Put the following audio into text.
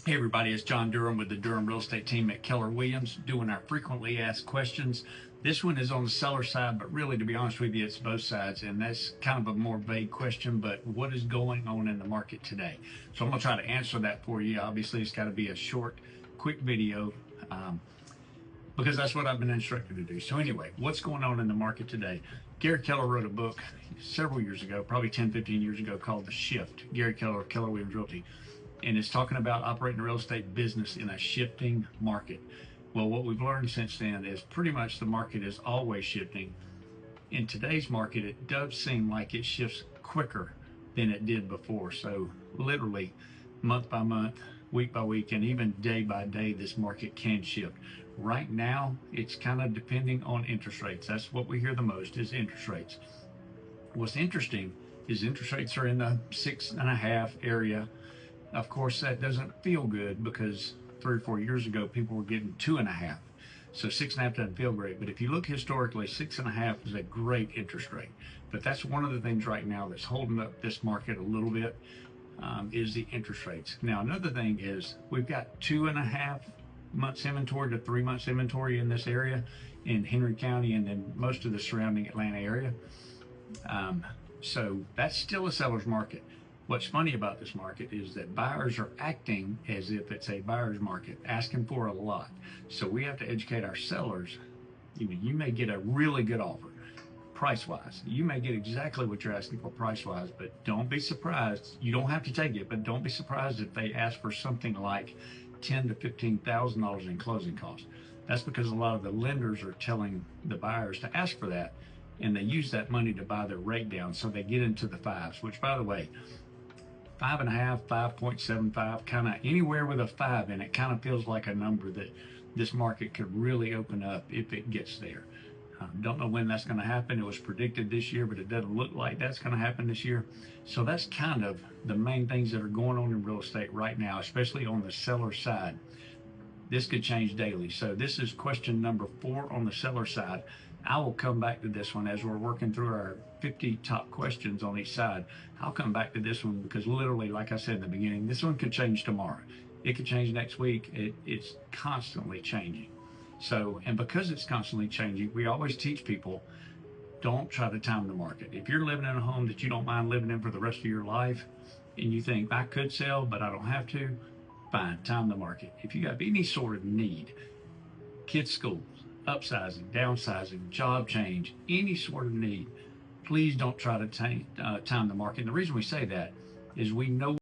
Hey everybody, it's John Durham with the Durham Real Estate team at 𝘗𝘪𝘭𝑚 doing our frequently asked questions. This one is on the seller side, but really, to be honest with you, it's both sides, and that's kind of a more vague question, but what is going on in the market today? So I'm going to try to answer that for you. Obviously, it's got to be a short, quick video because that's what I've been instructed to do. So anyway, what's going on in the market today? Gary Keller wrote a book several years ago, probably 10, 15 years ago, called The Shift. Gary Keller, 𝘗𝘪𝘭𝑚 Realty. And it's talking about operating a real estate business in a shifting market. Well, what we've learned since then is pretty much the market is always shifting. In today's market, it does seem like it shifts quicker than it did before. So literally month by month, week by week, and even day by day, this market can shift. Right now, it's kind of depending on interest rates. That's what we hear the most, is interest rates. What's interesting is interest rates are in the 6.5 area. Of course, that doesn't feel good because 3 or 4 years ago, people were getting 2.5. So 6.5 doesn't feel great. But if you look historically, 6.5 is a great interest rate. But that's one of the things right now that's holding up this market a little bit, is the interest rates. Now, another thing is we've got 2.5 months inventory to 3 months inventory in this area in Henry County and then most of the surrounding Atlanta area. So that's still a seller's market. What's funny about this market is that buyers are acting as if it's a buyer's market, asking for a lot. So we have to educate our sellers. You may get a really good offer, price-wise. You may get exactly what you're asking for price-wise, but don't be surprised. You don't have to take it, but don't be surprised if they ask for something like $10,000 to $15,000 in closing costs. That's because a lot of the lenders are telling the buyers to ask for that, and they use that money to buy their rate down, so they get into the fives, which, by the way, 5.5, 5.75, kind of anywhere with a 5 in it kind of feels like a number that this market could really open up if it gets there. Don't know when that's going to happen. It was predicted this year, but it doesn't look like that's going to happen this year. So that's kind of the main things that are going on in real estate right now, especially on the seller side. This could change daily. So this is question number 4 on the seller side. I will come back to this one as we're working through our 50 top questions on each side. I'll come back to this one because literally, like I said in the beginning, this one could change tomorrow. It could change next week. It's constantly changing. So, and because it's constantly changing, we always teach people, don't try to time the market. If you're living in a home that you don't mind living in for the rest of your life, and you think, I could sell, but I don't have to, fine, time the market. If you have any sort of need, kids' schools, upsizing, downsizing, job change, any sort of need, please don't try to time the market. And the reason we say that is we know